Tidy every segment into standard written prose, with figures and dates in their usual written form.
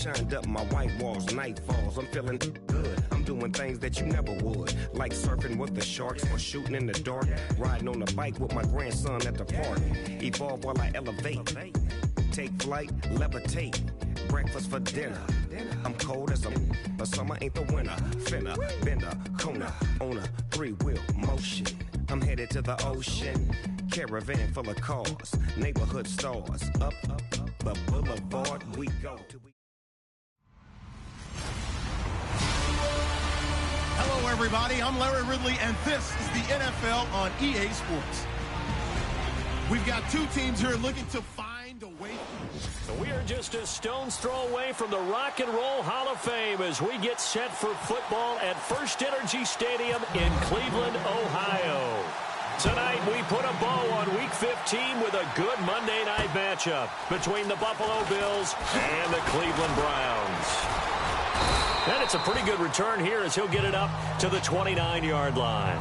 shined up my white walls, night falls. I'm feeling good. I'm doing things that you never would, like surfing with the sharks or shooting in the dark, riding on a bike with my grandson at the park. Evolve while I elevate, take flight, levitate, breakfast for dinner. I'm cold as but summer ain't the winter. Finna, bender, Kona, on a three-wheel motion. I'm headed to the ocean, caravan full of cars, neighborhood stars. Up the boulevard we go. Hello, everybody. I'm Larry Ridley, and this is the NFL on EA Sports. We've got two teams here looking to find a way. We are just a stone's throw away from the Rock and Roll Hall of Fame as we get set for football at First Energy Stadium in Cleveland, Ohio. Tonight, we put a bow on Week 15 with a good Monday night matchup between the Buffalo Bills and the Cleveland Browns. And it's a pretty good return here as he'll get it up to the 29-yard line.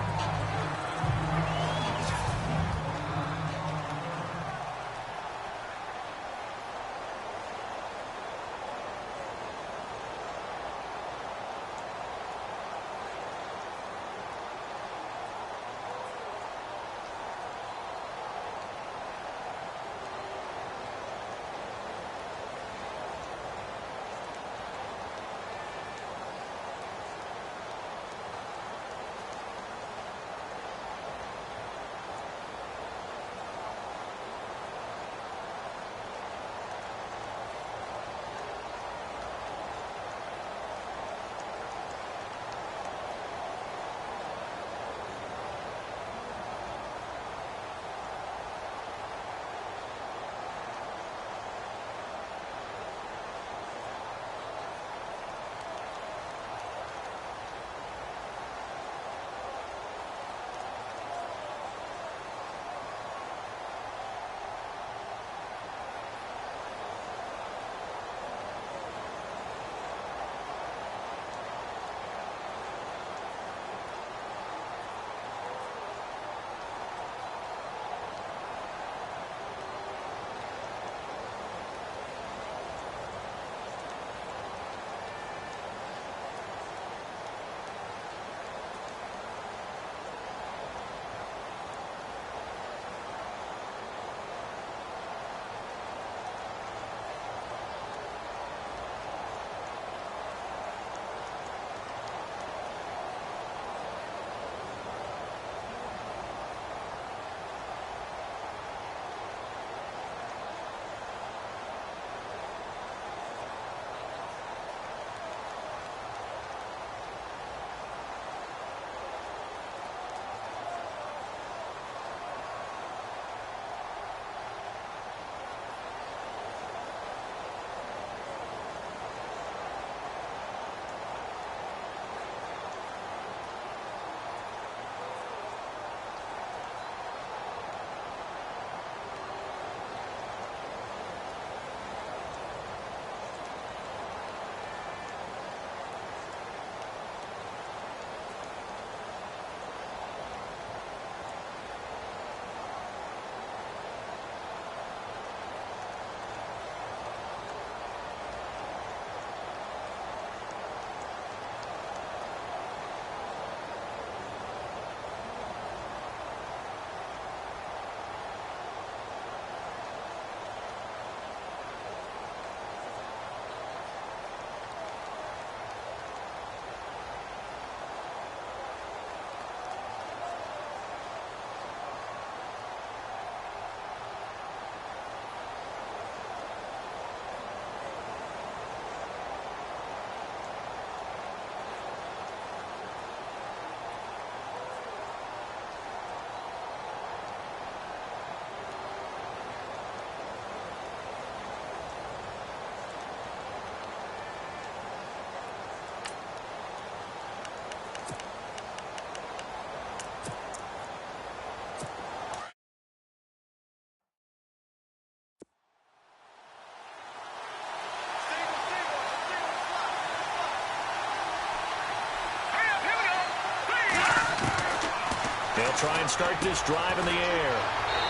They'll try and start this drive in the air.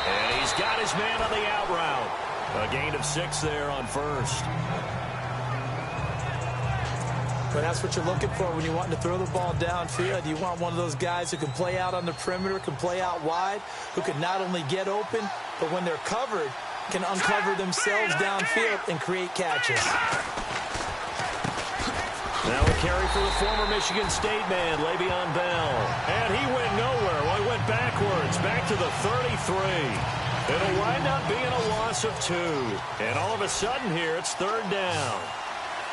And he's got his man on the out route. A gain of 6 there on first. But that's what you're looking for when you're wanting to throw the ball downfield. You want one of those guys who can play out on the perimeter, can play out wide, who can not only get open, but when they're covered, can uncover themselves downfield and create catches. Now a carry for the former Michigan State man, Le'Veon Bell. And he went nowhere. Well, he went backwards, back to the 33. It'll wind up being a loss of 2. And all of a sudden here, it's 3rd down.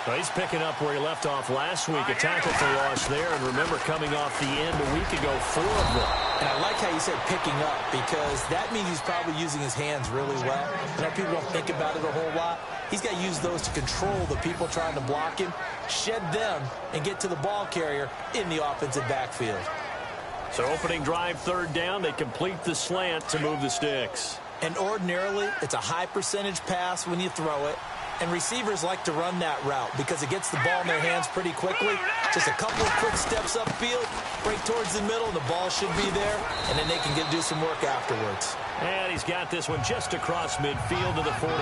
Well, he's picking up where he left off last week. A tackle for loss there. And remember, coming off the end a week ago, 4 of them. And I like how you said picking up, because that means he's probably using his hands really well. You know, people don't think about it a whole lot. He's got to use those to control the people trying to block him, shed them, and get to the ball carrier in the offensive backfield. So opening drive, 3rd down. They complete the slant to move the sticks. And ordinarily, it's a high percentage pass when you throw it. And receivers like to run that route because it gets the ball in their hands pretty quickly. Just a couple of quick steps upfield, break towards the middle, and the ball should be there, and then they can do some work afterwards. And he's got this one just across midfield to the 49.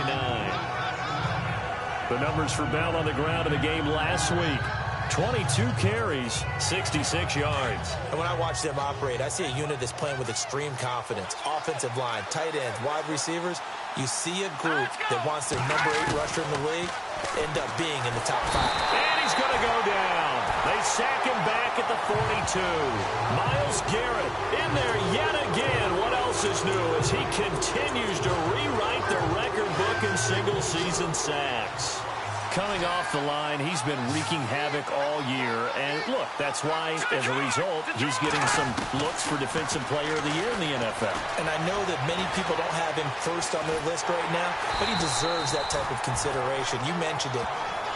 The numbers for Bell on the ground in the game last week. 22 carries, 66 yards. And when I watch them operate, I see a unit that's playing with extreme confidence. Offensive line, tight ends, wide receivers. You see a group that wants their number 8 rusher in the league end up being in the top 5. And he's going to go down. They sack him back at the 42. Myles Garrett in there yet again. What else is new as he continues to rewrite the record book in single-season sacks? Coming off the line, he's been wreaking havoc all year. And look, that's why, as a result, he's getting some looks for Defensive Player of the Year in the NFL. And I know that many people don't have him first on their list right now, but he deserves that type of consideration. You mentioned it.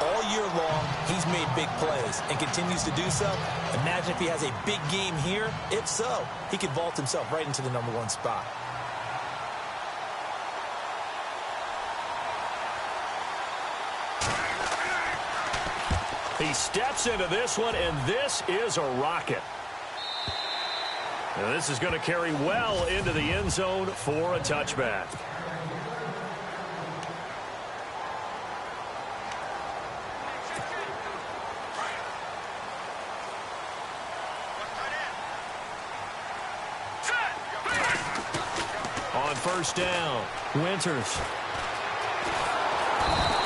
All year long, he's made big plays and continues to do so. Imagine if he has a big game here. If so, he could vault himself right into the number 1 spot. He steps into this one, and this is a rocket. And this is going to carry well into the end zone for a touchback. On 1st down, Winters.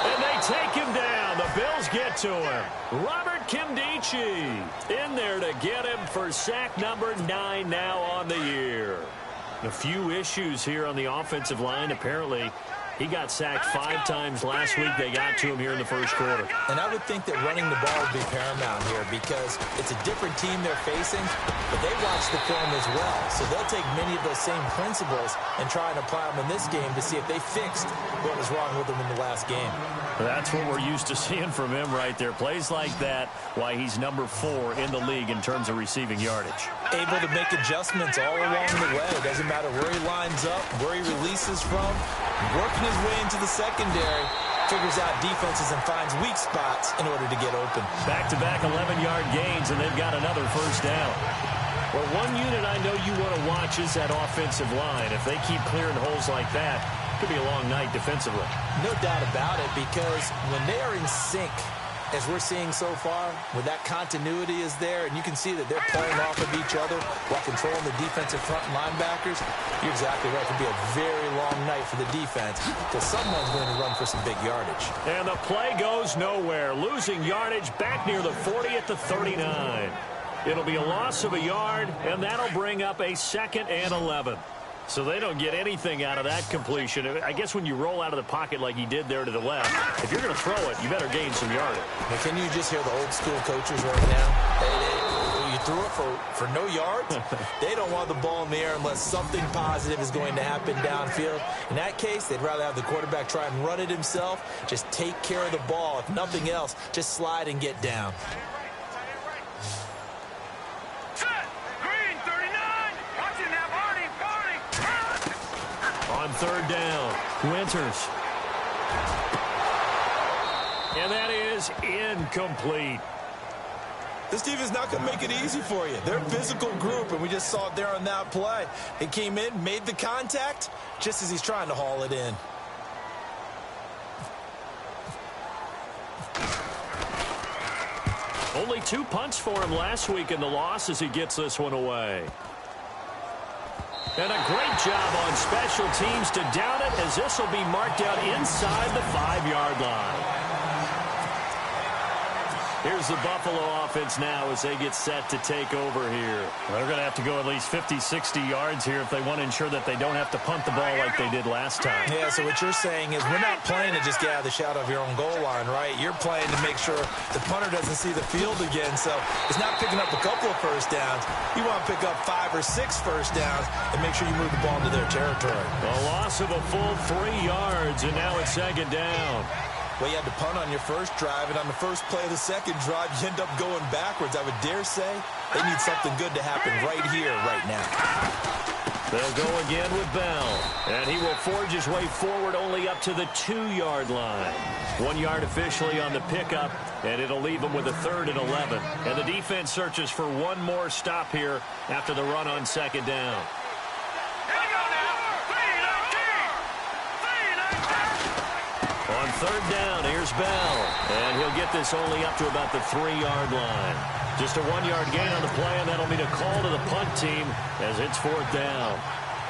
And they take him down. The Bills get to him. Robert Kimdichie in there to get him for sack number 9 now on the year. A few issues here on the offensive line. Apparently, he got sacked 5 times last week. They got to him here in the 1st quarter. And I would think that running the ball would be paramount here because it's a different team they're facing, but they watch the film as well. So they'll take many of those same principles and try and apply them in this game to see if they fixed what was wrong with them in the last game. That's what we're used to seeing from him right there. Plays like that, why he's number 4 in the league in terms of receiving yardage. Able to make adjustments all along the way. It doesn't matter where he lines up, where he releases from. Working his way into the secondary, figures out defenses and finds weak spots in order to get open. Back-to-back 11-yard gains, and they've got another 1st down. Well, one unit I know you want to watch is that offensive line. If they keep clearing holes like that, it could be a long night defensively. No doubt about it, because when they are in sync, as we're seeing so far, when that continuity is there, and you can see that they're playing off of each other while controlling the defensive front linebackers, you're exactly right. It could be a very long night for the defense because someone's going to run for some big yardage. And the play goes nowhere. Losing yardage back near the 40 at the 39. It'll be a loss of a yard, and that'll bring up a 2nd and 11. So they don't get anything out of that completion. I guess when you roll out of the pocket like he did there to the left, if you're going to throw it, you better gain some yardage. Now, can you just hear the old school coaches right now? You threw it for no yards? They don't want the ball in the air unless something positive is going to happen downfield. In that case, they'd rather have the quarterback try and run it himself. Just take care of the ball. If nothing else, just slide and get down. On 3rd down, Winters. And that is incomplete. This defense is not going to make it easy for you. They're a physical group, and we just saw it there on that play. He came in, made the contact, just as he's trying to haul it in. Only 2 punts for him last week in the loss as he gets this one away. And a great job on special teams to down it, as this will be marked out inside the 5-yard line. Here's the Buffalo offense now as they get set to take over here. They're going to have to go at least 50, 60 yards here if they want to ensure that they don't have to punt the ball like they did last time. Yeah, so what you're saying is we're not playing to just get out of the shadow of your own goal line, right? You're playing to make sure the punter doesn't see the field again. So it's not picking up a couple of first downs. You want to pick up 5 or 6 first downs and make sure you move the ball into their territory. A loss of a full 3 yards, and now it's 2nd down. Well, you had to punt on your first drive, and on the first play of the second drive, you end up going backwards. I would dare say they need something good to happen right here, right now. They'll go again with Bell, and he will forge his way forward only up to the 2-yard line. 1 yard officially on the pickup, and it'll leave him with a 3rd and 11. And the defense searches for one more stop here after the run on 2nd down. On 3rd down, here's Bell, and he'll get this only up to about the 3-yard line. Just a 1-yard gain on the play, and that'll mean a call to the punt team as it's 4th down.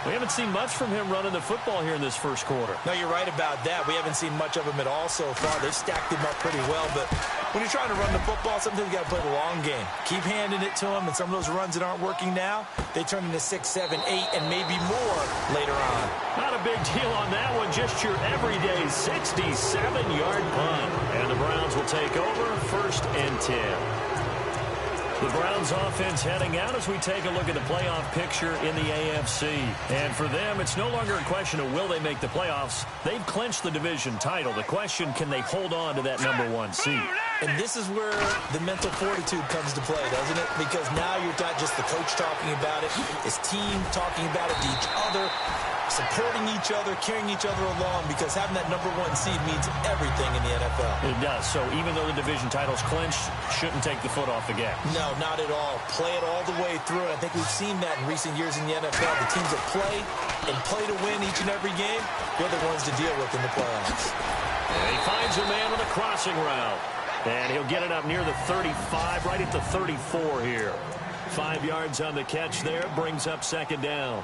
We haven't seen much from him running the football here in this first quarter. No, you're right about that. We haven't seen much of him at all so far. They've stacked him up pretty well, but when you're trying to run the football, sometimes you got to play the long game. Keep handing it to him, and some of those runs that aren't working now, they turn into 6, 7, 8, and maybe more later on. Not a big deal on that one, just your everyday 67-yard punt. And the Browns will take over 1st and 10. The Browns offense heading out as we take a look at the playoff picture in the AFC. And for them, it's no longer a question of will they make the playoffs. They've clinched the division title. The question, can they hold on to that #1 seed? And this is where the mental fortitude comes to play, doesn't it? Because now you're not just the coach talking about it, his team talking about it to each other, supporting each other, carrying each other along, because having that #1 seed means everything in the NFL. It does. So even though the division title's clinched, shouldn't take the foot off the gas. No, not at all. Play it all the way through. And I think we've seen that in recent years in the NFL. The teams that play and play to win each and every game, they're the ones to deal with in the playoffs. And he finds a man with a crossing route. And he'll get it up near the 35, right at the 34 here. 5 yards on the catch there, brings up 2nd down.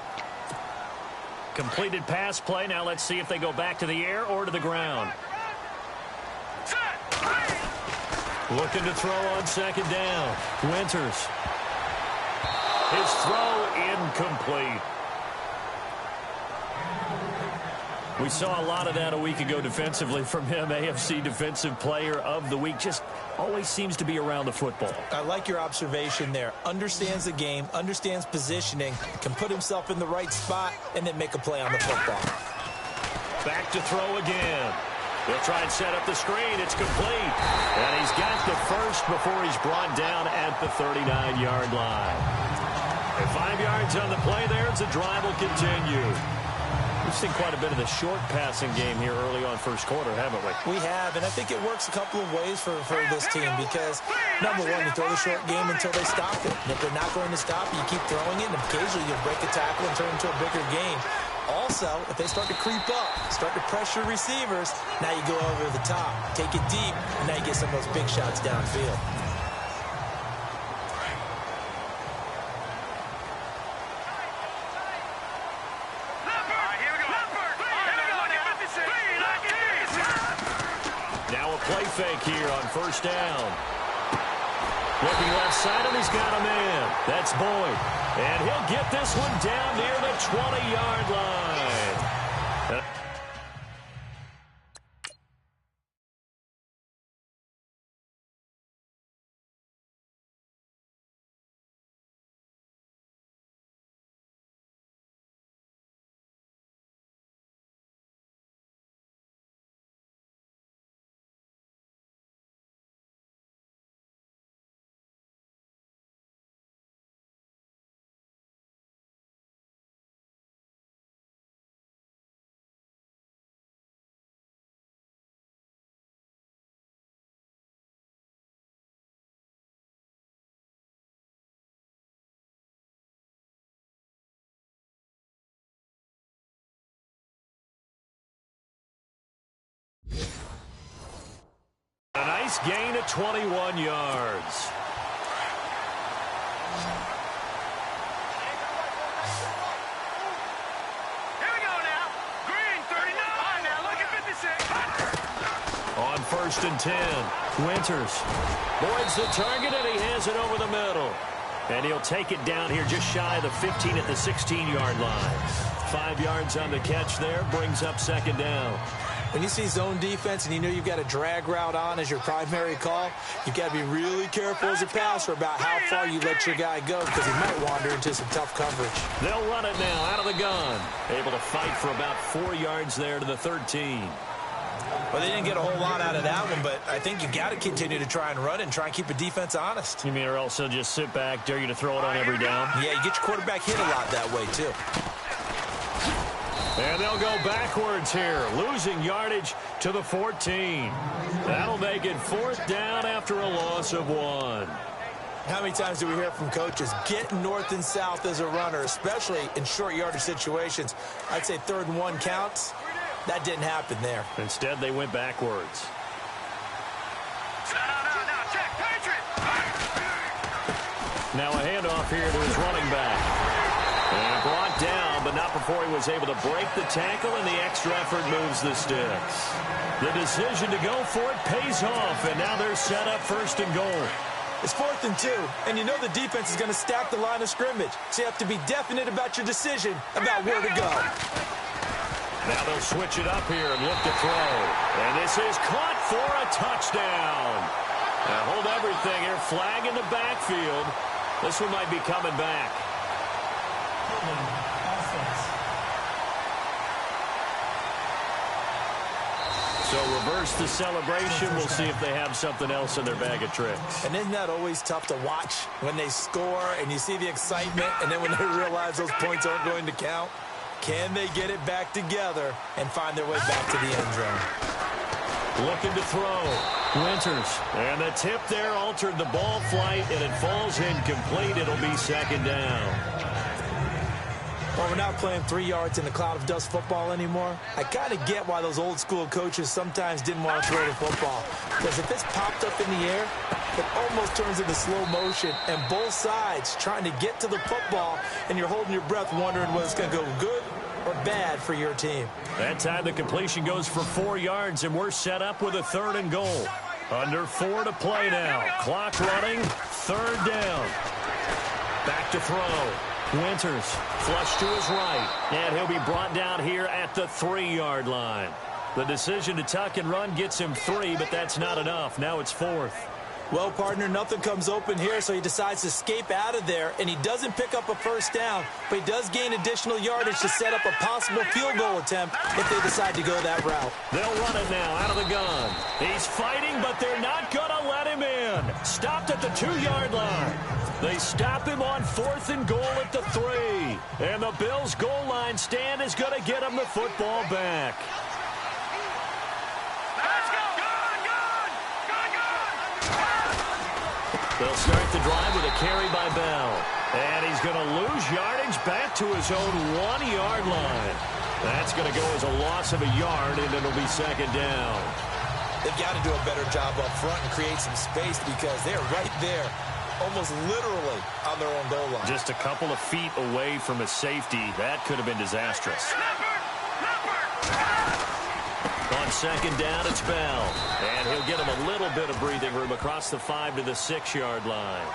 Completed pass play. Now let's see if they go back to the air or to the ground. Looking to throw on 2nd down. Winters. His throw incomplete. We saw a lot of that a week ago defensively from him. AFC Defensive Player of the Week. Just always seems to be around the football. I like your observation there. Understands the game, understands positioning, can put himself in the right spot, and then make a play on the football. Back to throw again. He'll try and set up the screen. It's complete. And he's got the first before he's brought down at the 39-yard line. And 5 yards on the play there as the drive will continue. We've seen quite a bit of the short passing game here early on first quarter, haven't we? We have, and I think it works a couple of ways for this team because, #1, you throw the short game until they stop it. And if they're not going to stop it, you keep throwing it, and occasionally you'll break a tackle and turn it into a bigger game. Also, if they start to creep up, start to pressure receivers, now you go over the top, take it deep, and now you get some of those big shots downfield. Play fake here on 1st down. Looking left side, and he's got a man. That's Boyd. And he'll get this one down near the 20-yard line. Nice gain of 21 yards. On 1st and 10, Winters voids the target, and he has it over the middle. And he'll take it down here just shy of the 15 at the 16-yard line. 5 yards on the catch there, brings up 2nd down. When you see zone defense and you know you've got a drag route on as your primary call, you've got to be really careful as a passer about how far you let your guy go because he might wander into some tough coverage. They'll run it now out of the gun. Able to fight for about 4 yards there to the 13. Well, they didn't get a whole lot out of that one, but I think you've got to continue to try and run and try and keep a defense honest. You mean or else they'll just sit back, dare you to throw it on every down? Yeah, you get your quarterback hit a lot that way, too. And they'll go backwards here, losing yardage to the 14. That'll make it 4th down after a loss of 1. How many times do we hear from coaches, get north and south as a runner, especially in short yardage situations? I'd say 3rd and 1 counts. That didn't happen there. Instead, they went backwards. Now a handoff here to his running back. And brought down, but not before he was able to break the tackle, and the extra effort moves the sticks. The decision to go for it pays off, and now they're set up 1st and goal. It's 4th and 2, and you know the defense is going to stack the line of scrimmage, so you have to be definite about your decision about where to go. Now they'll switch it up here and look to throw. And this is caught for a touchdown. Now hold everything here. Flag in the backfield. This one might be coming back. So reverse the celebration. We'll see if they have something else in their bag of tricks. And isn't that always tough to watch when they score and you see the excitement and then when they realize those points aren't going to count? Can they get it back together and find their way back to the end zone? Looking to throw. Winters. And the tip there altered the ball flight, and it falls incomplete. It'll be 2nd down. Well, we're not playing 3 yards in the cloud of dust football anymore. I kind of get why those old school coaches sometimes didn't want to throw the football. Because if it's popped up in the air, it almost turns into slow motion. And both sides trying to get to the football, and you're holding your breath wondering whether it's going to go good or bad for your team. That time the completion goes for 4 yards, and we're set up with a 3rd and goal. Under 4 to play now. Clock running. 3rd down. Back to throw. Winters, flush to his right, and he'll be brought down here at the 3-yard line. The decision to tuck and run gets him 3, but that's not enough. Now it's 4th. Well, partner, nothing comes open here, so he decides to escape out of there, and he doesn't pick up a 1st down, but he does gain additional yardage to set up a possible field goal attempt if they decide to go that route. They'll run it now out of the gun. He's fighting, but they're not going to let him in. Stopped at the 2-yard line. They stop him on 4th and goal at the 3. And the Bills' goal line stand is going to get him the football back. They'll start the drive with a carry by Bell. And he's going to lose yardage back to his own 1-yard line. That's going to go as a loss of a yard, and it'll be 2nd down. They've got to do a better job up front and create some space because they're right there, almost literally on their own goal line. Just a couple of feet away from a safety. That could have been disastrous. On 2nd down, it's Bell. And he'll get him a little bit of breathing room across the 5 to the 6-yard line.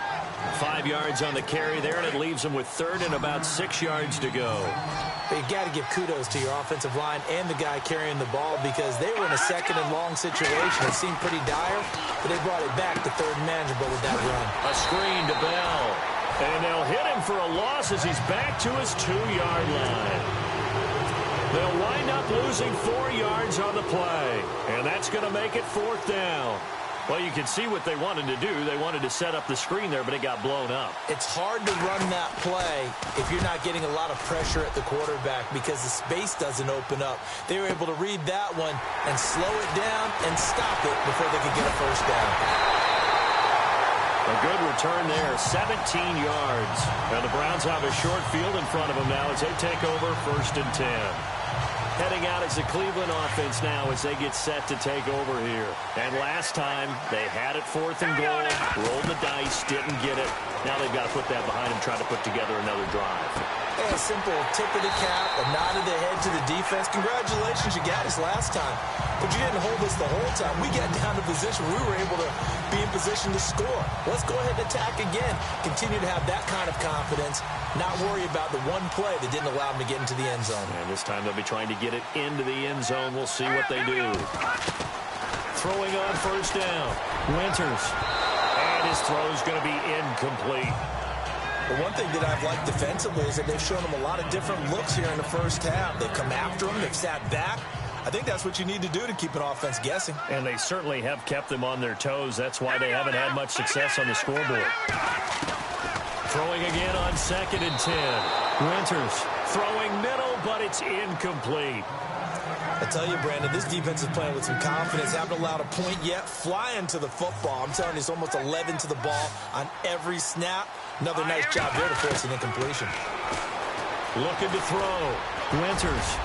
5 yards on the carry there, and it leaves him with 3rd and about 6 yards to go. But you've got to give kudos to your offensive line and the guy carrying the ball because they were in a 2nd and long situation. It seemed pretty dire, but they brought it back to 3rd and manageable with that run. A screen to Bell. And they'll hit him for a loss as he's back to his 2-yard line. They'll wind up losing 4 yards on the play. And that's going to make it 4th down. Well, you can see what they wanted to do. They wanted to set up the screen there, but it got blown up. It's hard to run that play if you're not getting a lot of pressure at the quarterback because the space doesn't open up. They were able to read that one and slow it down and stop it before they could get a 1st down. A good return there, 17 yards. And the Browns have a short field in front of them now as they take over 1st and 10. Heading out as the Cleveland offense now as they get set to take over here. And last time, they had it 4th and goal, rolled the dice, didn't get it. Now they've got to put that behind them, try to put together another drive. Hey, a simple tip of the cap, a nod of the head to the defense. Congratulations, you got us last time. But you didn't hold us the whole time. We got down to position. We were able to be in position to score. Let's go ahead and attack again. Continue to have that kind of confidence. Not worry about the one play that didn't allow them to get into the end zone. And this time they'll be trying to get it into the end zone. We'll see what they do. Throwing on 1st down. Winters. And his throw's going to be incomplete. The one thing that I've liked defensively is that they've shown them a lot of different looks here in the first half. They've come after them. They've sat back. I think that's what you need to do to keep an offense guessing. And they certainly have kept them on their toes. That's why they haven't had much success on the scoreboard. Throwing again on 2nd and 10. Winters throwing middle, but it's incomplete. I tell you, Brandon, this defense is playing with some confidence. Haven't allowed a point yet. Flying to the football. I'm telling you, it's almost 11 to the ball on every snap. Another nice job there to force an incompletion. Looking to throw. Winters.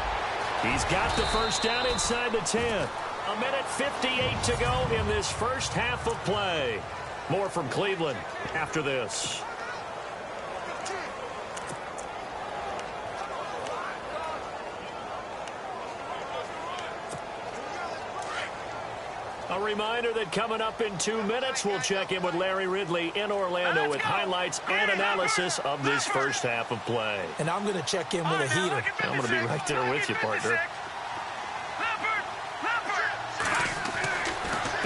He's got the 1st down inside the 10. 1:58 to go in this first half of play. More from Cleveland after this. A reminder that coming up in 2 minutes, we'll check in with Larry Ridley in Orlando with highlights and analysis of this first half of play. And I'm going to check in with a heater. I'm going to be right there with you, partner.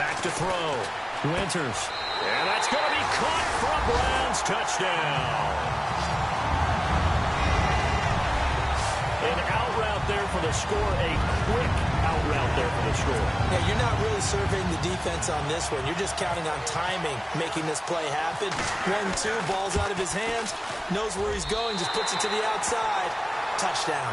Back to throw. Winters. And that's going to be caught for a Browns touchdown. An out route there for the score. A quick out route there for the score. Yeah, you're not really surveying the defense on this one. You're just counting on timing, making this play happen. 1-2, ball's out of his hands. Knows where he's going, just puts it to the outside. Touchdown.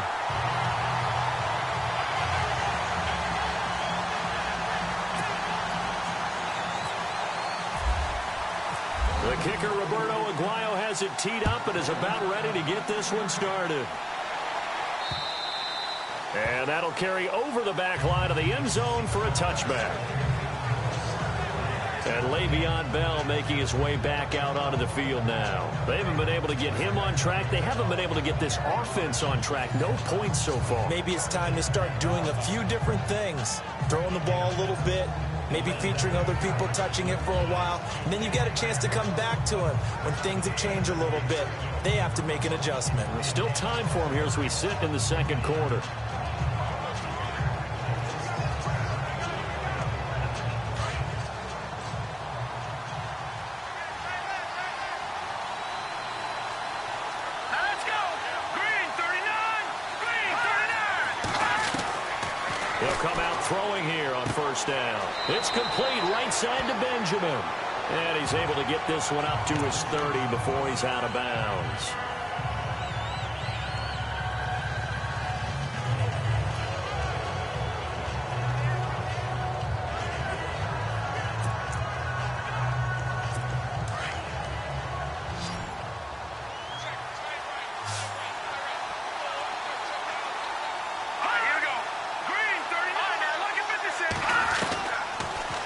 The kicker, Roberto Aguayo, has it teed up and is about ready to get this one started. And that'll carry over the back line of the end zone for a touchback. And Le'Veon Bell making his way back out onto the field now. They haven't been able to get him on track. They haven't been able to get this offense on track. No points so far. Maybe it's time to start doing a few different things. Throwing the ball a little bit. Maybe featuring other people touching it for a while. And then you get a chance to come back to him when things have changed a little bit. They have to make an adjustment. There's still time for him here as we sit in the second quarter. Down. It's complete right side to Benjamin. And he's able to get this one up to his 30 before he's out of bounds.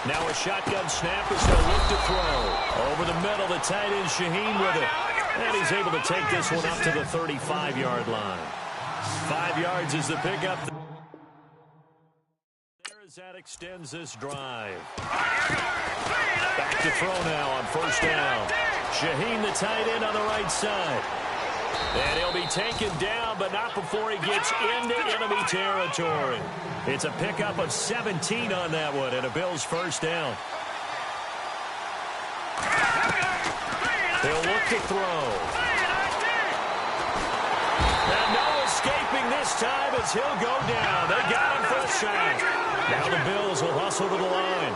Now a shotgun snap as he'll look to throw. Over the middle, the tight end Shaheen with it. And he's able to take this one up to the 35-yard line. 5 yards is the pickup. There as that extends this drive. Back to throw now on 1st down. Shaheen, the tight end, on the right side. And he'll be taken down, but not before he gets into enemy territory. It's a pickup of 17 on that one, and a Bills 1st down. They'll look to throw. And no escaping this time as he'll go down. They got him for a sack. Now the Bills will hustle to the line.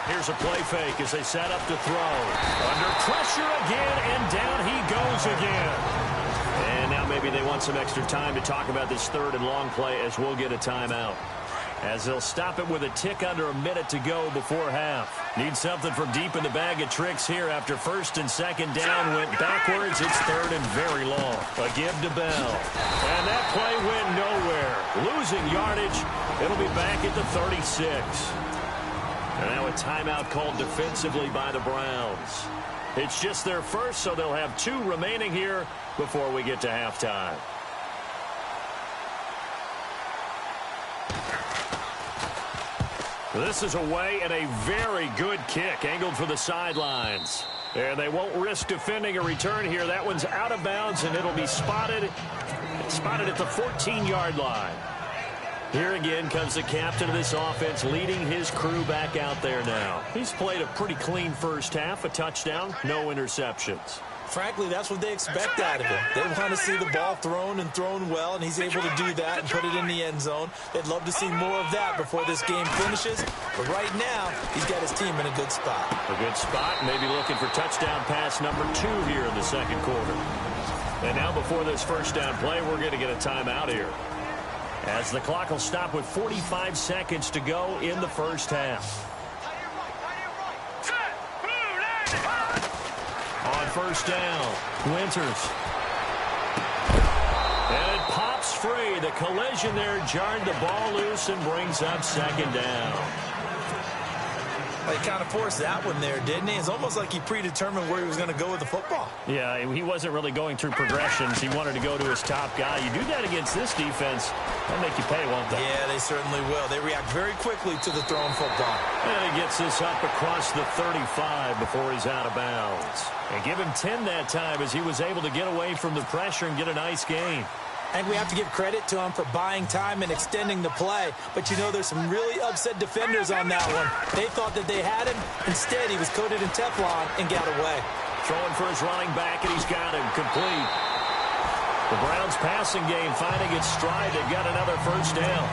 Here's a play fake as they set up to throw. Under pressure again, and down he goes again. And now maybe they want some extra time to talk about this 3rd and long play as we'll get a timeout. as they'll stop it with a tick under a minute to go before half. Need something from deep in the bag of tricks here after first and second down went backwards. It's third and very long. A give to Bell. And that play went nowhere. Losing yardage. It'll be back at the 36. And now a timeout called defensively by the Browns. It's just their first, so they'll have 2 remaining here before we get to halftime. This is away and a very good kick angled for the sidelines. And they won't risk defending a return here. That one's out of bounds, and it'll be spotted at the 14-yard line. Here again comes the captain of this offense leading his crew back out there now. He's played a pretty clean first half, a touchdown, no interceptions. Frankly, that's what they expect out of him. They want to see the ball thrown and thrown well, and he's able to do that and put it in the end zone. They'd love to see more of that before this game finishes. But right now, he's got his team in a good spot. A good spot, maybe looking for touchdown pass number 2 here in the second quarter. And now before this first down play, we're going to get a timeout here, as the clock will stop with 45 seconds to go in the first half. On first down, Winters. And it pops free. The collision there jarred the ball loose and brings up second down. Well, he kind of forced that one there, didn't he? It's almost like he predetermined where he was going to go with the football. Yeah, he wasn't really going through progressions. He wanted to go to his top guy. You do that against this defense, they'll make you pay, won't they? Yeah, they certainly will. They react very quickly to the thrown football. And he gets this up across the 35 before he's out of bounds. And give him 10 that time as he was able to get away from the pressure and get a nice gain. I think we have to give credit to him for buying time and extending the play. But, you know, there's some really upset defenders on that one. They thought that they had him. Instead, he was coated in Teflon and got away. Throwing for his running back, and he's got him complete. The Browns' passing game finding its stride. They've got another first down.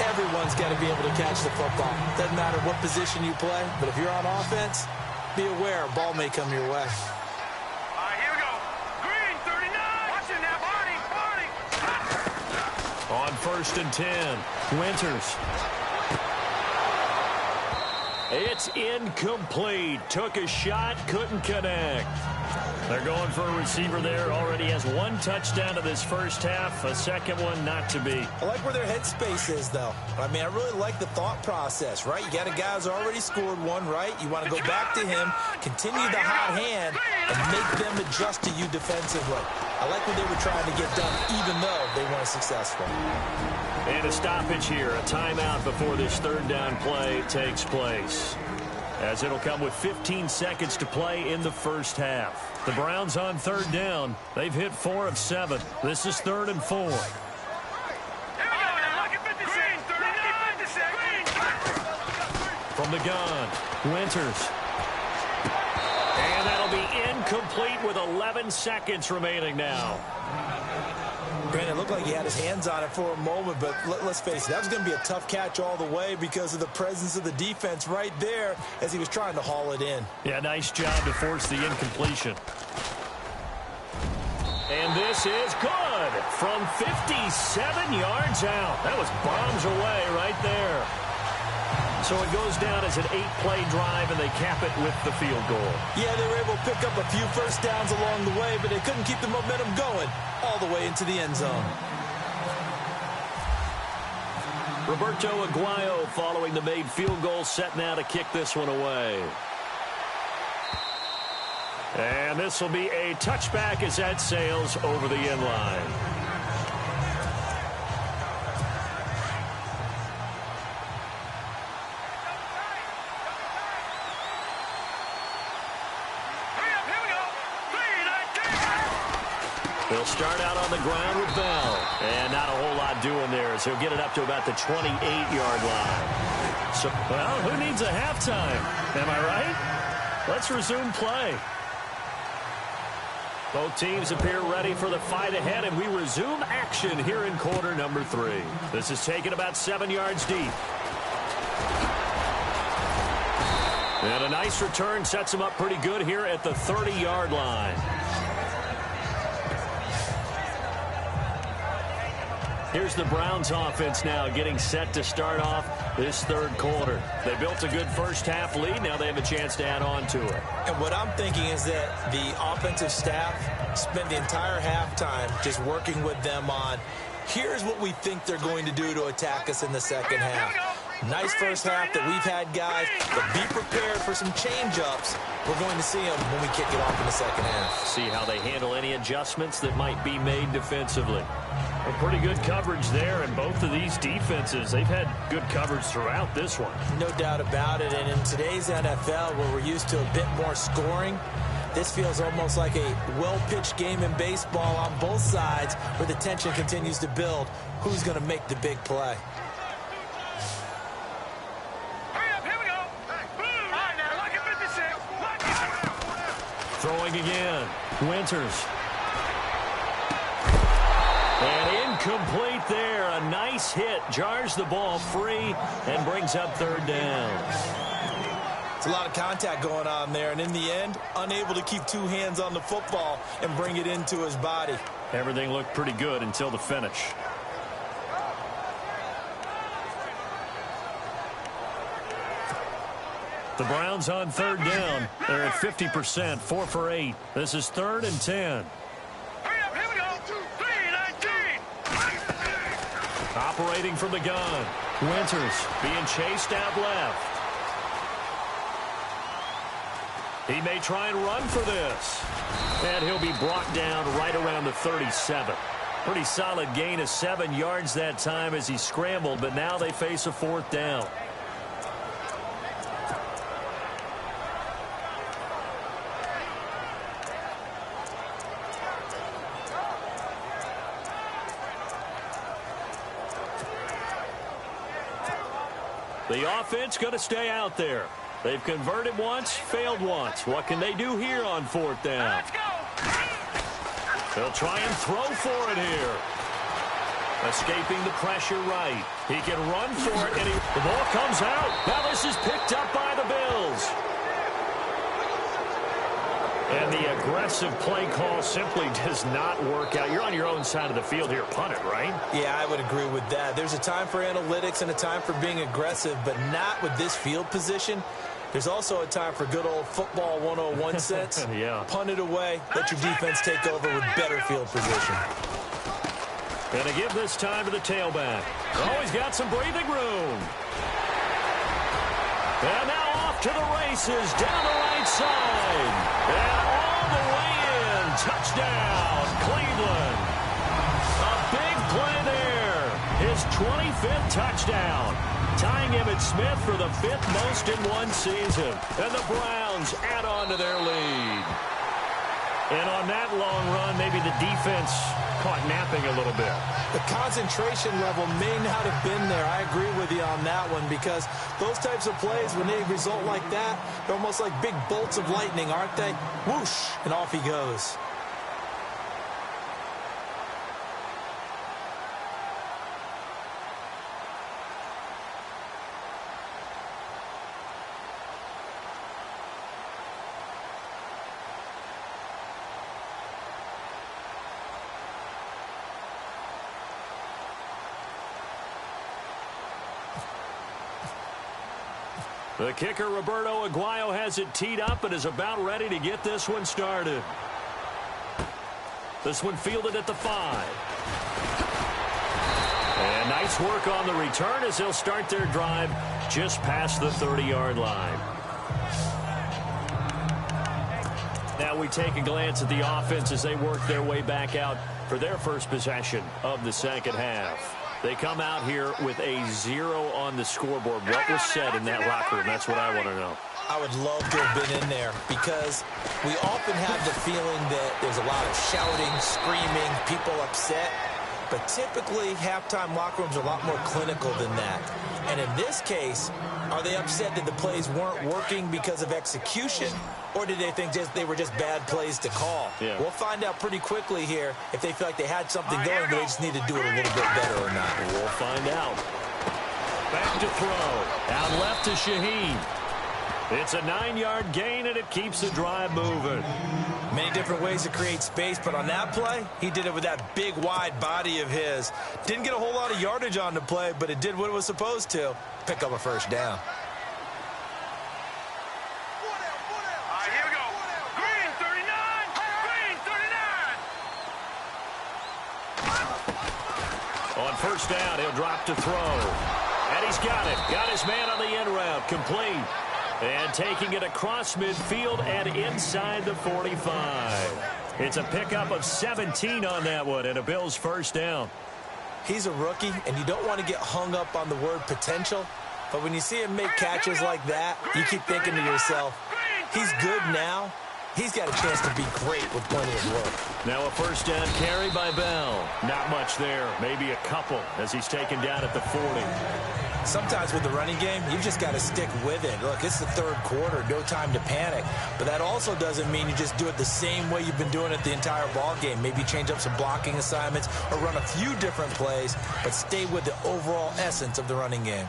Everyone's got to be able to catch the football. Doesn't matter what position you play, but if you're on offense, be aware a ball may come your way. Here we go. Green, 39. Watching that, Barney. On first and 10, Winters. It's incomplete. Took a shot, couldn't connect. They're going for a receiver there. Already has 1 touchdown to this first half. A second one not to be. I like where their headspace is, though. I mean, I really like the thought process, right? You got a guy who's already scored 1, right? You want to go back to him, continue the hot hand, and make them adjust to you defensively. I like what they were trying to get done, even though they weren't successful. And a stoppage here, a timeout before this third down play takes place, as it'll come with 15 seconds to play in the first half. The Browns on third down. They've hit 4 of 7. This is 3rd and 4. From the gun, Winters. And that'll be incomplete with 11 seconds remaining now. Brandon, it looked like he had his hands on it for a moment, but let's face it, that was going to be a tough catch all the way because of the presence of the defense right there as he was trying to haul it in. Yeah, nice job to force the incompletion. And this is good from 57 yards out. That was bombs away right there. So it goes down as an 8-play drive, and they cap it with the field goal. Yeah, they were able to pick up a few first downs along the way, but they couldn't keep the momentum going all the way into the end zone. Roberto Aguayo following the made field goal, set now to kick this one away. And this will be a touchback as that sails over the end line. They'll start out on the ground with Bell. And not a whole lot doing there, so he'll get it up to about the 28-yard line. So, well, who needs a halftime? Am I right? Let's resume play. Both teams appear ready for the fight ahead, and we resume action here in quarter number 3. This is taken about 7 yards deep. And a nice return sets him up pretty good here at the 30-yard line. Here's the Browns offense now getting set to start off this third quarter. They built a good first half lead. Now they have a chance to add on to it. And what I'm thinking is that the offensive staff spent the entire halftime just working with them on, here's what we think they're going to do to attack us in the second half. Nice first half that we've had, guys, but be prepared for some change-ups. We're going to see them when we kick it off in the second half. See how they handle any adjustments that might be made defensively. A pretty good coverage there, and both of these defenses, they've had good coverage throughout this one. No doubt about it, and in today's NFL, where we're used to a bit more scoring, this feels almost like a well-pitched game in baseball on both sides where the tension continues to build. Who's going to make the big play? Throwing again. Winters. And incomplete there. A nice hit. Jars the ball free and brings up third down. It's a lot of contact going on there, and in the end, unable to keep two hands on the football and bring it into his body. Everything looked pretty good until the finish. The Browns on third down. They're at 50%, 4 for 8. This is 3rd and 10. Here we go. 3-19. Operating from the gun. Winters being chased out left. He may try and run for this. And he'll be brought down right around the 37. Pretty solid gain of 7 yards that time as he scrambled, but now they face a 4th down. The offense going to stay out there. They've converted once, failed once. What can they do here on 4th down? Let's go. They'll try and throw for it here. Escaping the pressure right. He can run for it, and the ball comes out. Now this is picked up by the Bills. And the aggressive play call simply does not work out. You're on your own side of the field here. Punt it, right? Yeah, I would agree with that. There's a time for analytics and a time for being aggressive, but not with this field position. There's also a time for good old football 101 sense. Yeah. Punt it away. Let your defense take over with better field position. Going to give this time to the tailback. Oh, he's got some breathing room. And now off to the races down the right side. And all the way in. Touchdown, Cleveland. A big play there. His 25th touchdown. Tying Emmitt Smith for the 5th most in one season. And the Browns add on to their lead. And on that long run, maybe the defense caught napping a little bit. The concentration level may not have been there. I agree with you on that one, because those types of plays, when they result like that, they're almost like big bolts of lightning, aren't they? Whoosh, and off he goes. The kicker, Roberto Aguayo, has it teed up and is about ready to get this one started. This one fielded at the 5. And nice work on the return as they'll start their drive just past the 30-yard line. Now we take a glance at the offense as they work their way back out for their first possession of the second half. They come out here with a 0 on the scoreboard. What was said in that locker room? That's what I want to know. I would love to have been in there, because we often have the feeling that there's a lot of shouting, screaming, people upset. But typically, halftime locker rooms are a lot more clinical than that. And in this case, are they upset that the plays weren't working because of execution? Or did they think they were just bad plays to call? Yeah. We'll find out pretty quickly here if they feel like they had something going, but they just need to do it a little bit better or not. We'll find out. Back to throw. Out left to Shaheen. It's a 9-yard gain, and it keeps the drive moving. Many different ways to create space, but on that play, he did it with that big, wide body of his. Didn't get a whole lot of yardage on the play, but it did what it was supposed to. Pick up a first down. Here we go. Green 39. Green 39. On first down, he'll drop to throw. And he's got it. Got his man on the end route. Complete. And taking it across midfield and inside the 45. It's a pickup of 17 on that one and a Bills first down. He's a rookie, and you don't want to get hung up on the word potential. But when you see him make catches like that, you keep thinking to yourself, he's good now. He's got a chance to be great with plenty of work. Now a first down carry by Bell. Not much there. Maybe a couple as he's taken down at the 40. Sometimes with the running game, you've just got to stick with it. Look, it's the third quarter, no time to panic. But that also doesn't mean you just do it the same way you've been doing it the entire ball game. Maybe change up some blocking assignments or run a few different plays, but stay with the overall essence of the running game.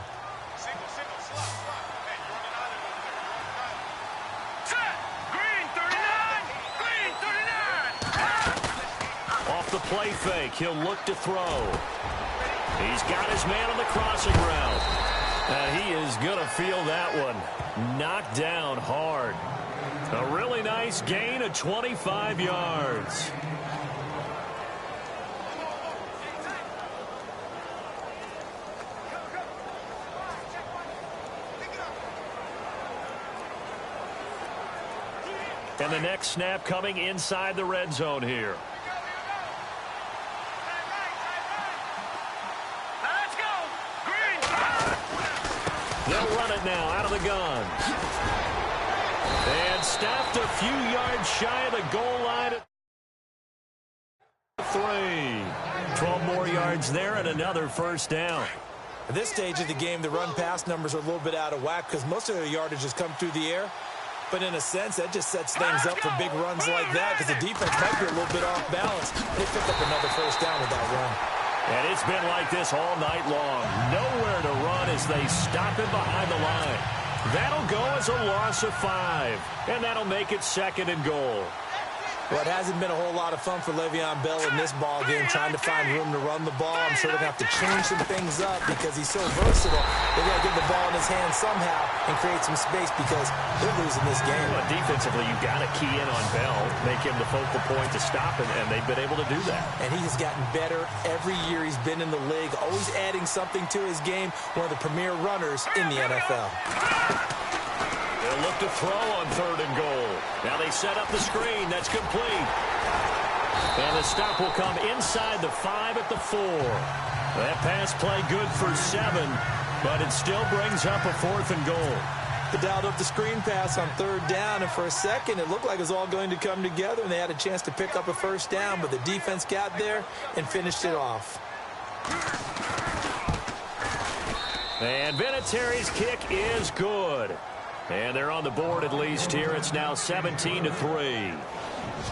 Off the play fake, he'll look to throw. He's got his man on the crossing route. And he is going to feel that one. Knocked down hard. A really nice gain of 25 yards. And the next snap coming inside the red zone here. They'll run it now out of the gun. And stopped a few yards shy of the goal line. 3. 12 more yards there and another first down. At this stage of the game, the run-pass numbers are a little bit out of whack because most of their yardage has come through the air. But in a sense, that just sets things up for big runs like that because the defense might be a little bit off balance. They pick up another first down with that run. And it's been like this all night long. Nowhere to run as they stop him behind the line. That'll go as a loss of 5. And that'll make it 2nd and goal. Well, it hasn't been a whole lot of fun for Le'Veon Bell in this ball game, trying to find room to run the ball. I'm sure they're going to have to change some things up because he's so versatile. They've got to get the ball in his hands somehow and create some space because they're losing this game. Well, defensively, you've got to key in on Bell, make him the focal point to stop him, and they've been able to do that. And he has gotten better every year he's been in the league, always adding something to his game, one of the premier runners in the NFL. They'll look to throw on 3rd and goal. Now they set up the screen. That's complete. And the stop will come inside the 5 at the 4. That pass play good for 7, but it still brings up a 4th and goal. They dialed up the screen pass on 3rd down, and for a second it looked like it was all going to come together, and they had a chance to pick up a first down, but the defense got there and finished it off. And Vinatieri's kick is good. And they're on the board at least here. It's now 17-3.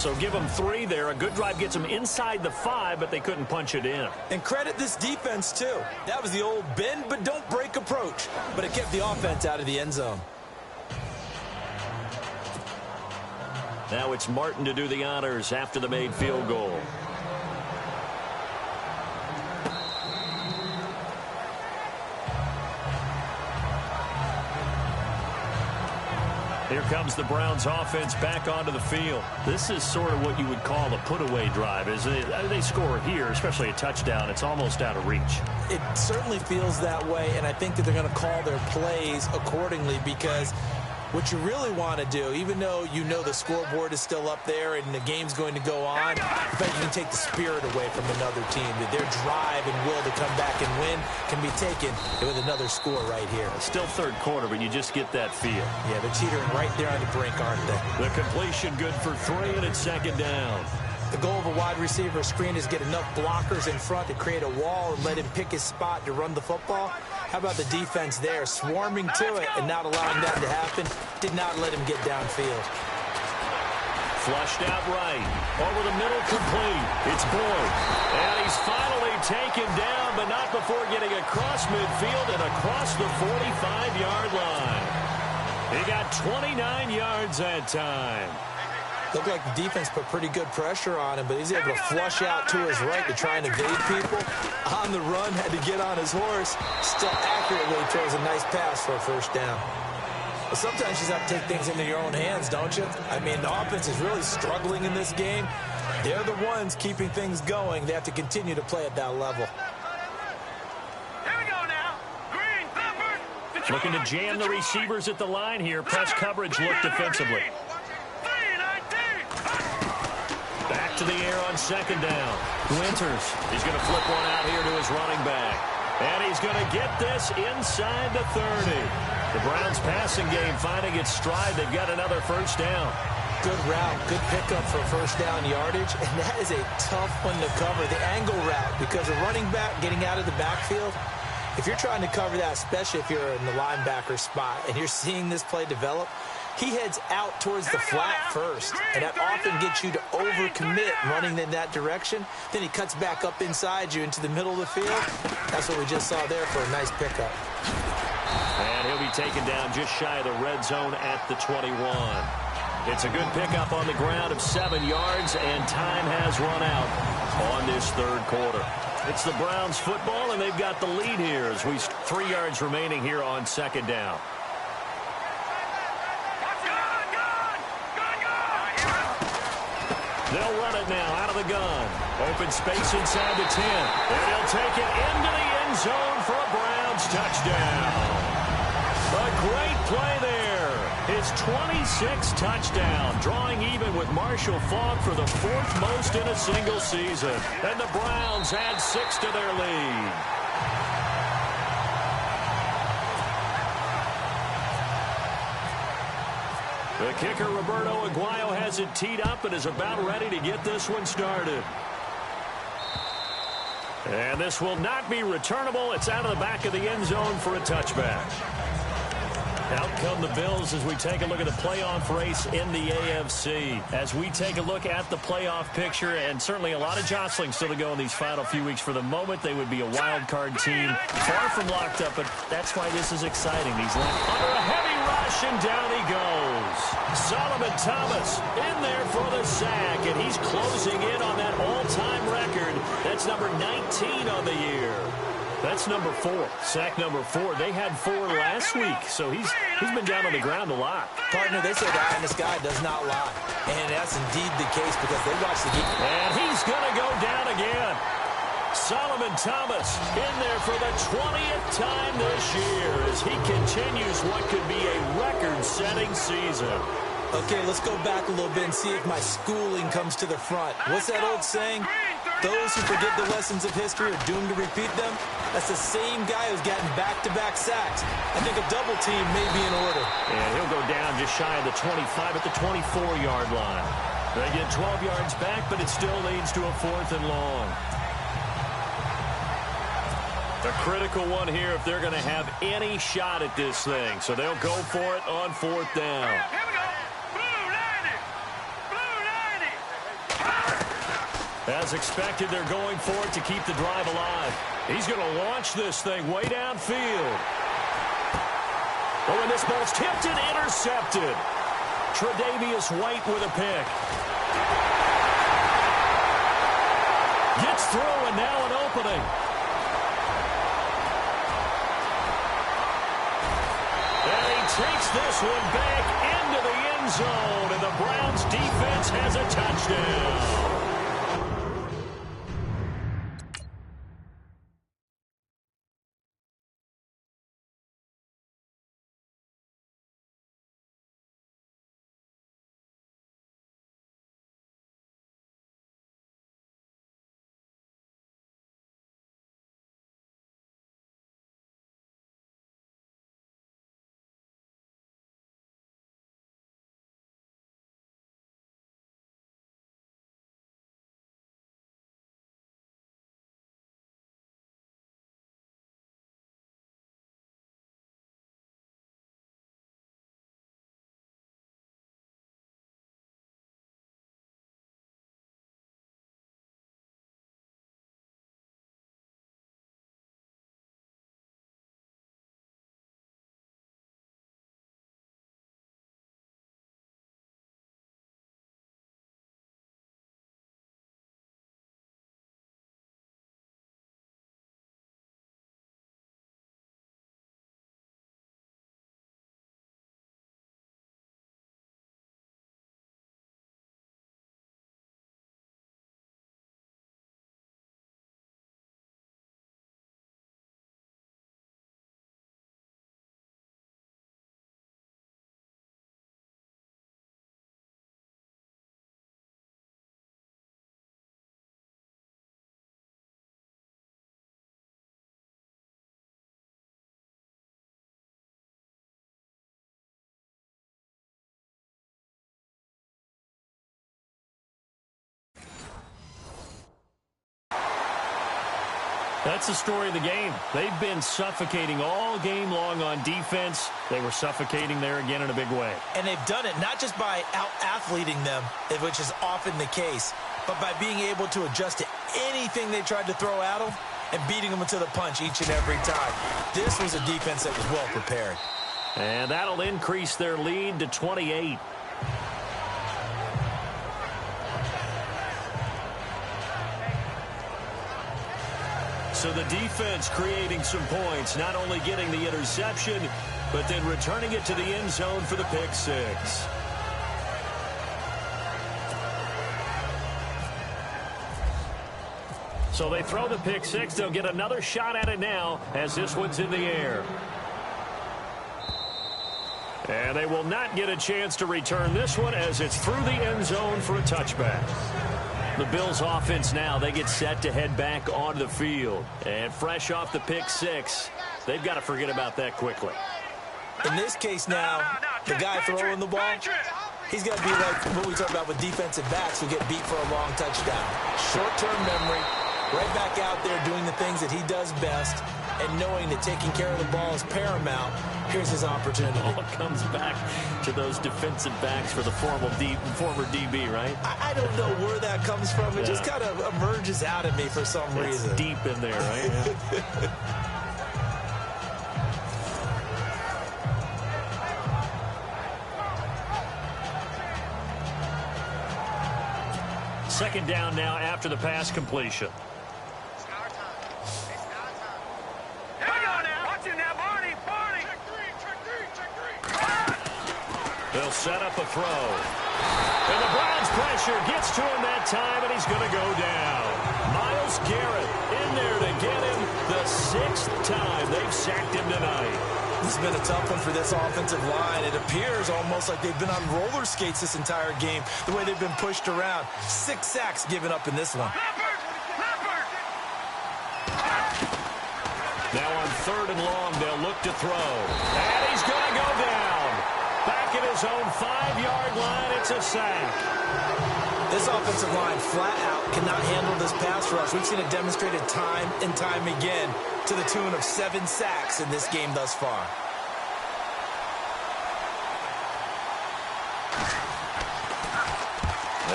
So give them 3 there. A good drive gets them inside the 5, but they couldn't punch it in. And credit this defense, too. That was the old bend but don't break approach. But it kept the offense out of the end zone. Now it's Martin to do the honors after the made field goal. Here comes the Browns offense back onto the field. This is sort of what you would call a put-away drive, isn't it? They score here, especially a touchdown. It's almost out of reach. It certainly feels that way, and I think that they're going to call their plays accordingly because what you really want to do, even though you know the scoreboard is still up there and the game's going to go on, but you can take the spirit away from another team. That their drive and will to come back and win can be taken with another score right here. Still 3rd quarter, but you just get that feel. Yeah, they're teetering right there on the brink, aren't they? The completion good for 3, and it's 2nd down. The goal of a wide receiver screen is get enough blockers in front to create a wall and let him pick his spot to run the football. How about the defense there, swarming to it and not allowing that to happen? Did not let him get downfield. Flushed out right. Over the middle, complete. It's Boyd. And he's finally taken down, but not before getting across midfield and across the 45-yard line. He got 29 yards that time. Looked like the defense put pretty good pressure on him, but he's able to flush out to his right to try and evade people. On the run, had to get on his horse. Still accurately throws a nice pass for a first down. But sometimes you just have to take things into your own hands, don't you? I mean, the offense is really struggling in this game. They're the ones keeping things going. They have to continue to play at that level. Here we go now. Green, Clifford. Looking to jam the receivers at the line here. Press coverage look defensively. 319. Back to the air on second down. Winters. He's going to flip one out here to his running back. And he's going to get this inside the 30. The Browns passing game finding its stride. They've got another first down. Good route, good pickup for first down yardage, and that is a tough one to cover, the angle route, because a running back getting out of the backfield, if you're trying to cover that, especially if you're in the linebacker spot and you're seeing this play develop, he heads out towards the flat first, and that often gets you to overcommit running in that direction. Then he cuts back up inside you into the middle of the field. That's what we just saw there for a nice pickup. And he'll be taken down just shy of the red zone at the 21. It's a good pickup on the ground of 7 yards, and time has run out on this third quarter. It's the Browns football, and they've got the lead here as we 3 yards remaining here on second down. They'll run it now out of the gun. Open space inside the 10. And he'll take it into the end zone for a Browns touchdown. A great play there. His 26th touchdown, drawing even with Marshall Faulk for the 4th most in a single season. And the Browns add 6 to their lead. The kicker, Roberto Aguayo, has it teed up and is about ready to get this one started. And this will not be returnable. It's out of the back of the end zone for a touchback. Out come the Bills as we take a look at the playoff race in the AFC. As we take a look at the playoff picture, and certainly a lot of jostling still to go in these final few weeks. For the moment, they would be a wild card team, far from locked up, but that's why this is exciting. He's left under a heavy rush, and down he goes. Solomon Thomas in there for the sack, and he's closing in on that all-time record. That's number 19 on the year. That's number 4. Sack number 4. They had 4 last week, so he's been down on the ground a lot. Partner, they say the eye in the sky does not lie. And that's indeed the case because they watch the game. And he's going to go down again. Solomon Thomas in there for the 20th time this year as he continues what could be a record-setting season. Okay, let's go back a little bit and see if my schooling comes to the front. What's that old saying? Those who forget the lessons of history are doomed to repeat them. That's the same guy who's gotten back-to-back sacks. I think a double team may be in order. And he'll go down just shy of the 25 at the 24-yard line. They get 12 yards back, but it still leads to a 4th and long. A critical one here if they're going to have any shot at this thing. So they'll go for it on 4th down. Here we go. Blue 90. Blue 90. As expected, they're going for it to keep the drive alive. He's going to launch this thing way downfield. Oh, and this ball's tipped and intercepted. Tre'Davious White with a pick. Gets through, and now an opening. And he takes this one back into the end zone, and the Browns defense has a touchdown. That's the story of the game. They've been suffocating all game long on defense. They were suffocating there again in a big way. And they've done it not just by out-athleting them, which is often the case, but by being able to adjust to anything they tried to throw at them and beating them to the punch each and every time. This was a defense that was well prepared. And that'll increase their lead to 28. So the defense creating some points, not only getting the interception, but then returning it to the end zone for the pick six. So they throw the pick six. They'll get another shot at it now as this one's in the air. And they will not get a chance to return this one as it's through the end zone for a touchback. The Bills offense now, they get set to head back onto the field. And fresh off the pick six, they've got to forget about that quickly. In this case now, the guy throwing the ball, he's got to be like what we talk about with defensive backs who get beat for a long touchdown. Short-term memory, right back out there doing the things that he does best, and knowing that taking care of the ball is paramount. Here's his opportunity. All comes back to those defensive backs for the former DB, right? I don't know where that comes from. It just kind of emerges out of me for some reason. It's deep in there, right? Yeah. Second down now after the pass completion. They'll set up a throw. And the Browns pressure gets to him that time, and he's going to go down. Myles Garrett in there to get him the sixth time they've sacked him tonight. This has been a tough one for this offensive line. It appears almost like they've been on roller skates this entire game, the way they've been pushed around. 6 sacks given up in this one. Now on 3rd and long, they'll look to throw. And he's going to go down. Back at his own 5-yard line, it's a sack. This offensive line flat out cannot handle this pass rush. We've seen it demonstrated time and time again to the tune of 7 sacks in this game thus far.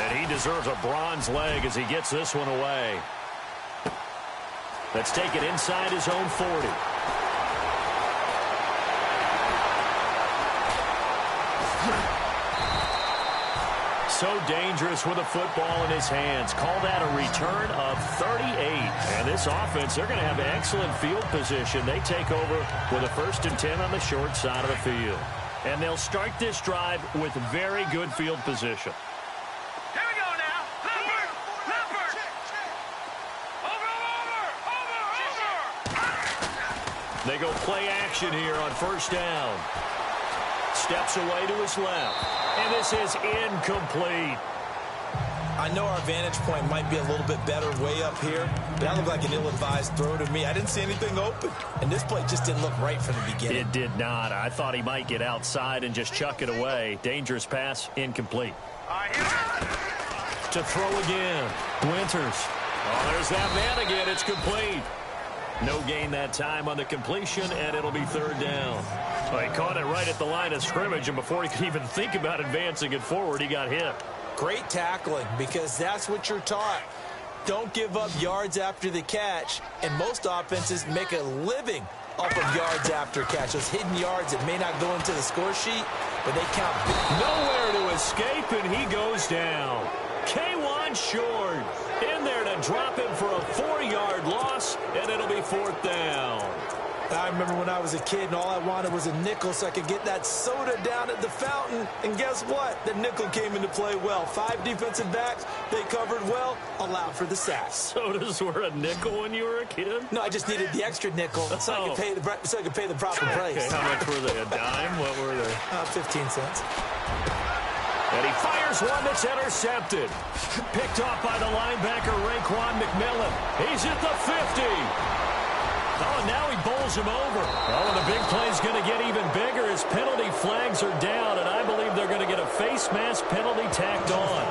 And he deserves a bronze leg as he gets this one away. Let's take it inside his own 40. So dangerous with a football in his hands. Call that a return of 38. And this offense, they're going to have excellent field position. They take over with a 1st and 10 on the short side of the field. And they'll start this drive with very good field position. Here we go now. Lumber. Over. They go play action here on 1st down. Steps away to his left. And this is incomplete. I know our vantage point might be a little bit better way up here, but that looked like an ill-advised throw to me. I didn't see anything open, and this play just didn't look right from the beginning. It did not. I thought he might get outside and just chuck it away. Dangerous pass, incomplete. To throw again. Winters. Oh, there's that man again. It's complete. No gain that time on the completion, and it'll be 3rd down. Well, he caught it right at the line of scrimmage, and before he could even think about advancing it forward, he got hit. Great tackling, because that's what you're taught. Don't give up yards after the catch, and most offenses make a living off of yards after catch. Those hidden yards that may not go into the score sheet, but they count. Nowhere to escape, and he goes down. K1 short in there to drop him for a 4-yard loss, and it'll be 4th down. I remember when I was a kid and all I wanted was a nickel so I could get that soda down at the fountain. And guess what? The nickel came into play well. 5 defensive backs, they covered well, allowed for the sacks. Sodas were a nickel when you were a kid? No, I just needed the extra nickel so I could pay the proper price. Okay, how much were they? A dime? What were they? 15 cents. And he fires one that's intercepted. Picked off by the linebacker, Raekwon McMillan. He's at the 50. Oh, and now he bowls him over. Oh, and the big play's going to get even bigger as penalty flags are down, and I believe they're going to get a face mask penalty tacked on.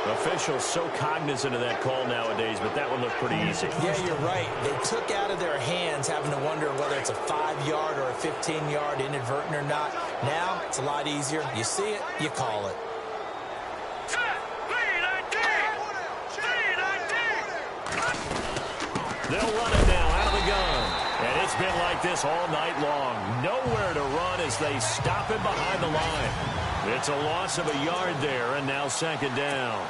Officials so cognizant of that call nowadays, but that one looked pretty easy. Yeah, you're right. They took out of their hands having to wonder whether it's a 5-yard or a 15-yard inadvertent or not. Now, it's a lot easier. You see it, you call it. They'll run it now out of the gun. And it's been like this all night long. Nowhere to run as they stop him behind the line. It's a loss of a yard there, and now second down.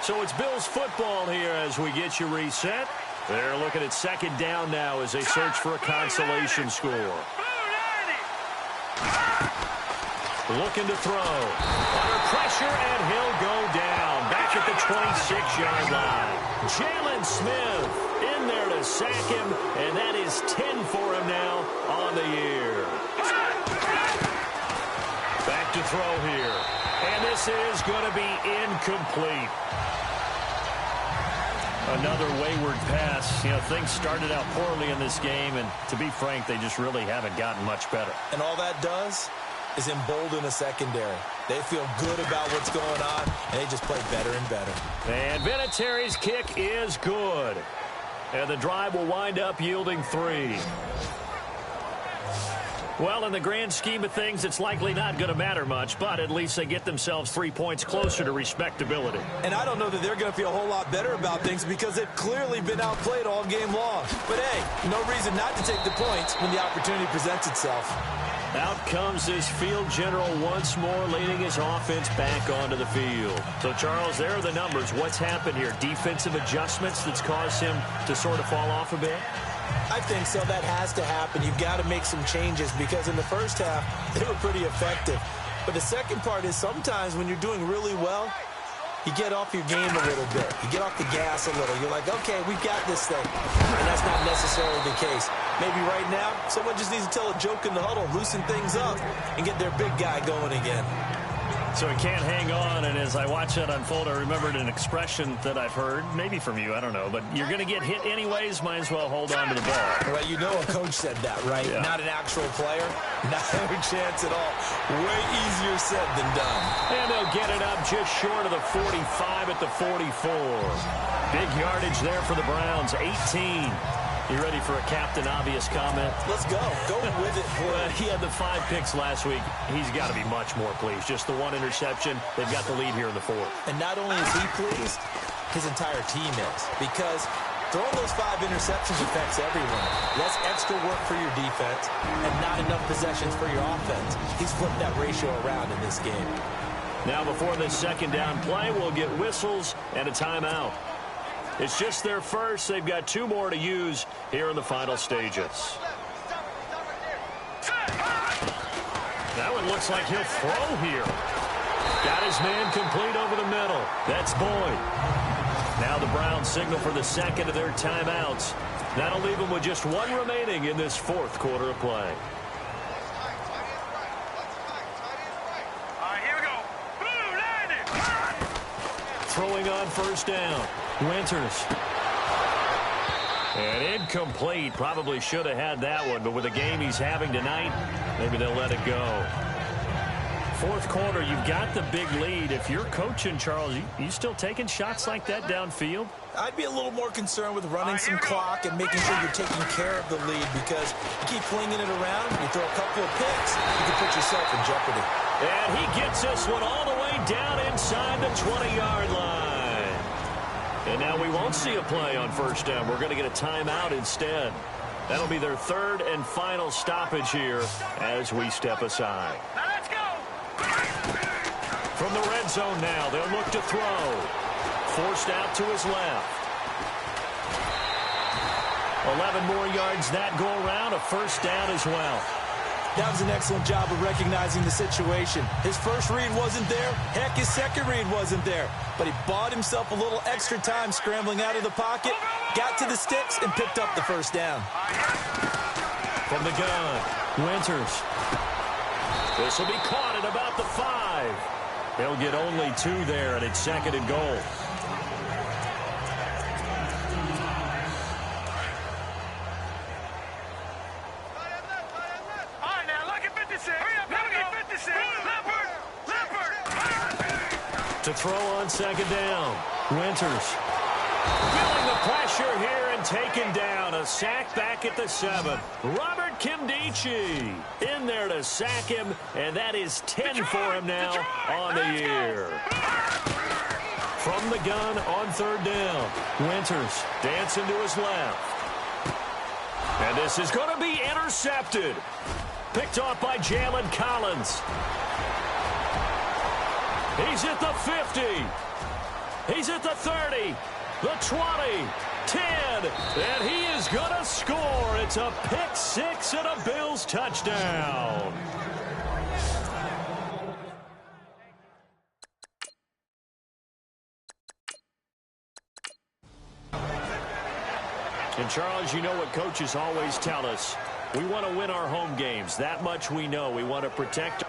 So it's Bills football here as we get you reset. They're looking at second down now as they search for a consolation score. Looking to throw. Under pressure, and he'll go down. Back at the 26-yard line. Jalen Smith in there to sack him, and that is 10 for him now on the year. Back to throw here. And this is going to be incomplete. Another wayward pass. You know, things started out poorly in this game, and to be frank, they just really haven't gotten much better. And all that does is embolden a secondary. They feel good about what's going on, and they just play better and better. And Vinatieri's kick is good. And the drive will wind up yielding 3. Well, in the grand scheme of things, it's likely not going to matter much, but at least they get themselves 3 points closer to respectability. And I don't know that they're going to feel a whole lot better about things because they've clearly been outplayed all game long. But, hey, no reason not to take the points when the opportunity presents itself. Out comes this field general once more, leading his offense back onto the field. So, Charles, there are the numbers. What's happened here? Defensive adjustments that's caused him to sort of fall off a bit? I think so. That has to happen. You've got to make some changes because in the first half, they were pretty effective. But the second part is sometimes when you're doing really well, you get off your game a little bit. You get off the gas a little. You're like, okay, we've got this thing. And that's not necessarily the case. Maybe right now, someone just needs to tell a joke in the huddle, loosen things up, and get their big guy going again. So he can't hang on, and as I watch that unfold, I remembered an expression that I've heard, maybe from you, I don't know, but you're going to get hit anyways, might as well hold on to the ball. Right, you know a coach said that, right? Yeah. Not an actual player. Not a chance at all. Way easier said than done. And they'll get it up just short of the 45 at the 44. Big yardage there for the Browns, 18. You ready for a Captain Obvious comment? Let's go. Go with it. Well, he had the 5 picks last week. He's got to be much more pleased. Just the 1 interception. They've got the lead here in the 4th. And not only is he pleased, his entire team is. Because throwing those 5 interceptions affects everyone. Less extra work for your defense and not enough possessions for your offense. He's flipped that ratio around in this game. Now before this second down play, we'll get whistles and a timeout. It's just their first. They've got 2 more to use here in the final stages. That one looks like he'll throw here. Got his man complete over the middle. That's Boyd. Now the Browns signal for the second of their timeouts. That'll leave them with just 1 remaining in this 4th quarter of play. Here we go. Boom, landed. Throwing on first down. Winters. And incomplete. Probably should have had that one, but with the game he's having tonight, maybe they'll let it go. 4th quarter, you've got the big lead. If you're coaching, Charles, you still taking shots like that downfield? I'd be a little more concerned with running some clock and making sure you're taking care of the lead because you keep flinging it around, you throw a couple of picks, you can put yourself in jeopardy. And he gets this one all the way down inside the 20-yard line. And now we won't see a play on first down. We're going to get a timeout instead. That'll be their 3rd and final stoppage here as we step aside. Now let's go. From the red zone now, they'll look to throw. Forced out to his left. 11 more yards that go around, a first down as well. That was an excellent job of recognizing the situation. His first read wasn't there. Heck, his second read wasn't there. But he bought himself a little extra time scrambling out of the pocket, got to the sticks, and picked up the first down. From the gun, Winters. This will be caught at about the 5. They'll get only 2 there, and it's 2nd and goal. To To throw on second down. Winters feeling the pressure here and taken down. A sack back at the 7. Robert Kimdichie in there to sack him, and that is 10 for him now on the year. From the gun on third down. Winters dancing to his left. And this is going to be intercepted. Picked off by Jalen Collins. He's at the 50. He's at the 30, the 20, 10, and he is going to score. It's a pick six and a Bills touchdown. And, Charles, you know what coaches always tell us. We want to win our home games. That much we know. We want to protect